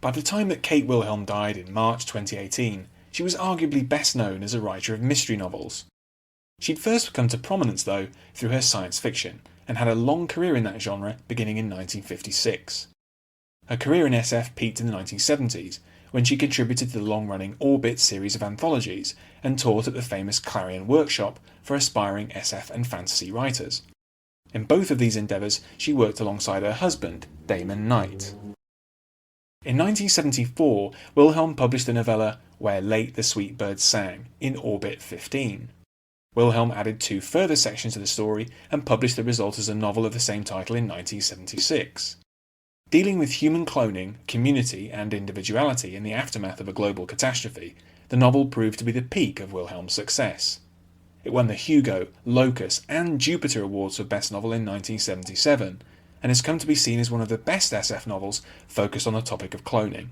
By the time that Kate Wilhelm died in March 2018, she was arguably best known as a writer of mystery novels. She'd first come to prominence, though, through her science fiction, and had a long career in that genre beginning in 1956. Her career in SF peaked in the 1970s, when she contributed to the long-running Orbit series of anthologies and taught at the famous Clarion Workshop for aspiring SF and fantasy writers. In both of these endeavours, she worked alongside her husband, Damon Knight. In 1974, Wilhelm published the novella Where Late the Sweet Birds Sang in Orbit 15. Wilhelm added 2 further sections to the story and published the result as a novel of the same title in 1976. Dealing with human cloning, community, and individuality in the aftermath of a global catastrophe, the novel proved to be the peak of Wilhelm's success. It won the Hugo, Locus, and Jupiter Awards for Best Novel in 1977, and has come to be seen as one of the best SF novels focused on the topic of cloning.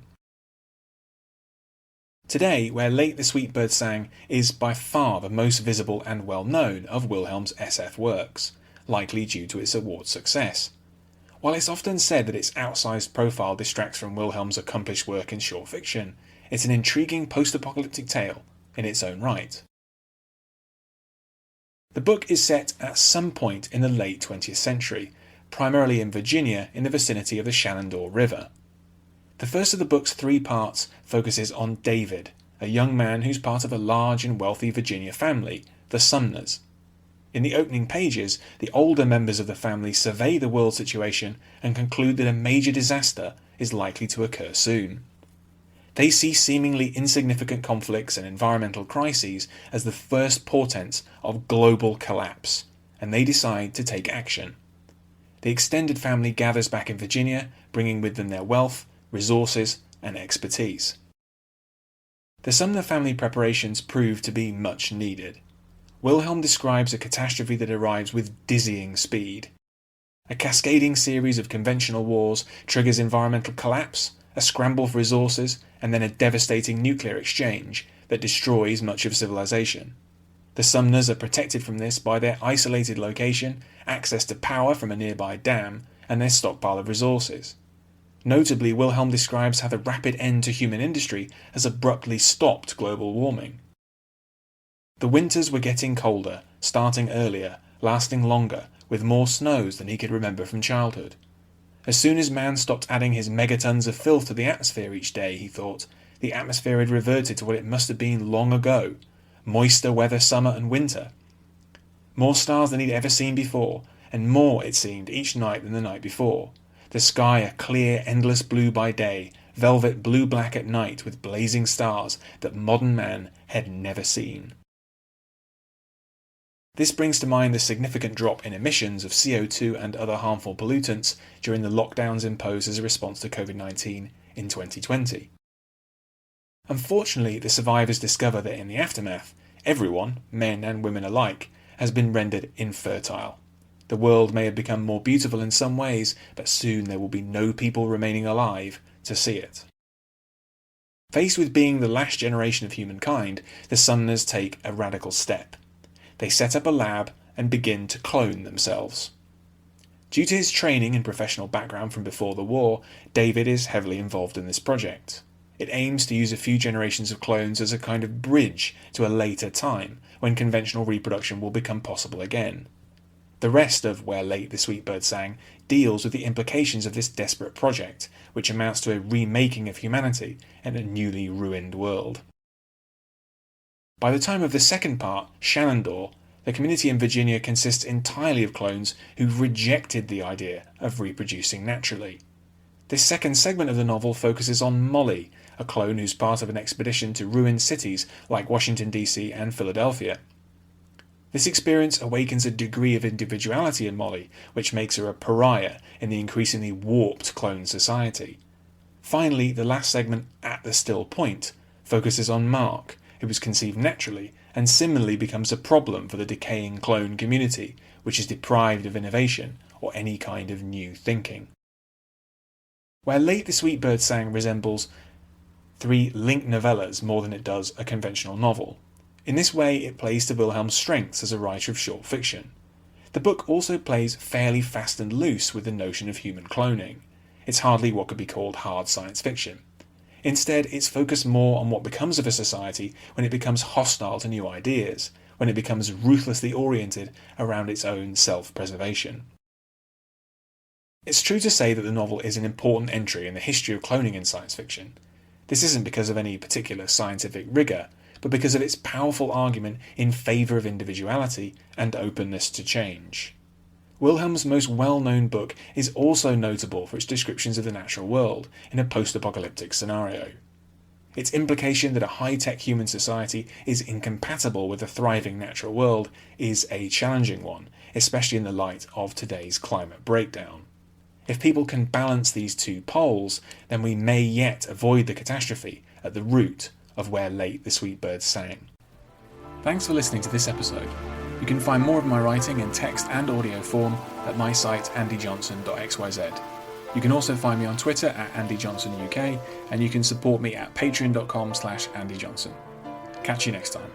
Today, Where Late the Sweet Bird Sang is by far the most visible and well-known of Wilhelm's SF works, likely due to its award success. While it's often said that its outsized profile distracts from Wilhelm's accomplished work in short fiction, it's an intriguing post-apocalyptic tale in its own right. The book is set at some point in the late 20th century, primarily in Virginia in the vicinity of the Shenandoah River. The first of the book's 3 parts focuses on David, a young man who's part of a large and wealthy Virginia family, the Sumners. In the opening pages, the older members of the family survey the world situation and conclude that a major disaster is likely to occur soon. They see seemingly insignificant conflicts and environmental crises as the first portents of global collapse, and they decide to take action. The extended family gathers back in Virginia, bringing with them their wealth, resources, and expertise. The Sumner family preparations prove to be much needed. Wilhelm describes a catastrophe that arrives with dizzying speed. A cascading series of conventional wars triggers environmental collapse, a scramble for resources, and then a devastating nuclear exchange that destroys much of civilization. The Sumners are protected from this by their isolated location, access to power from a nearby dam, and their stockpile of resources. Notably, Wilhelm describes how the rapid end to human industry has abruptly stopped global warming. The winters were getting colder, starting earlier, lasting longer, with more snows than he could remember from childhood. As soon as man stopped adding his megatons of filth to the atmosphere each day, he thought, the atmosphere had reverted to what it must have been long ago, moister weather summer and winter. More stars than he'd ever seen before, and more, it seemed, each night than the night before. The sky a clear, endless blue by day, velvet blue-black at night with blazing stars that modern man had never seen. This brings to mind the significant drop in emissions of CO2 and other harmful pollutants during the lockdowns imposed as a response to COVID-19 in 2020. Unfortunately, the survivors discover that in the aftermath, everyone, men and women alike, has been rendered infertile. The world may have become more beautiful in some ways, but soon there will be no people remaining alive to see it. Faced with being the last generation of humankind, the Sumners take a radical step. They set up a lab and begin to clone themselves. Due to his training and professional background from before the war, David is heavily involved in this project. It aims to use a few generations of clones as a kind of bridge to a later time, when conventional reproduction will become possible again. The rest of Where Late the Sweet Bird Sang deals with the implications of this desperate project, which amounts to a remaking of humanity in a newly ruined world. By the time of the second part, Shenandoah, the community in Virginia consists entirely of clones who've rejected the idea of reproducing naturally. This second segment of the novel focuses on Molly, a clone who's part of an expedition to ruined cities like Washington DC and Philadelphia. This experience awakens a degree of individuality in Molly, which makes her a pariah in the increasingly warped clone society. Finally, the last segment, At the Still Point, focuses on Mark, who was conceived naturally and similarly becomes a problem for the decaying clone community, which is deprived of innovation or any kind of new thinking. Where Late the Sweet Bird Sang resembles 3 linked novellas more than it does a conventional novel. In this way, it plays to Wilhelm's strengths as a writer of short fiction. The book also plays fairly fast and loose with the notion of human cloning. It's hardly what could be called hard science fiction. Instead, it's focused more on what becomes of a society when it becomes hostile to new ideas, when it becomes ruthlessly oriented around its own self-preservation. It's true to say that the novel is an important entry in the history of cloning in science fiction. This isn't because of any particular scientific rigour, but because of its powerful argument in favour of individuality and openness to change. Wilhelm's most well-known book is also notable for its descriptions of the natural world in a post-apocalyptic scenario. Its implication that a high-tech human society is incompatible with a thriving natural world is a challenging one, especially in the light of today's climate breakdown. If people can balance these two poles, then we may yet avoid the catastrophe at the root of where late the sweet birds sang. Thanks for listening to this episode. You can find more of my writing in text and audio form at my site andyjohnson.xyz. You can also find me on Twitter at andyjohnsonuk, and you can support me at patreon.com/andyjohnson. Catch you next time.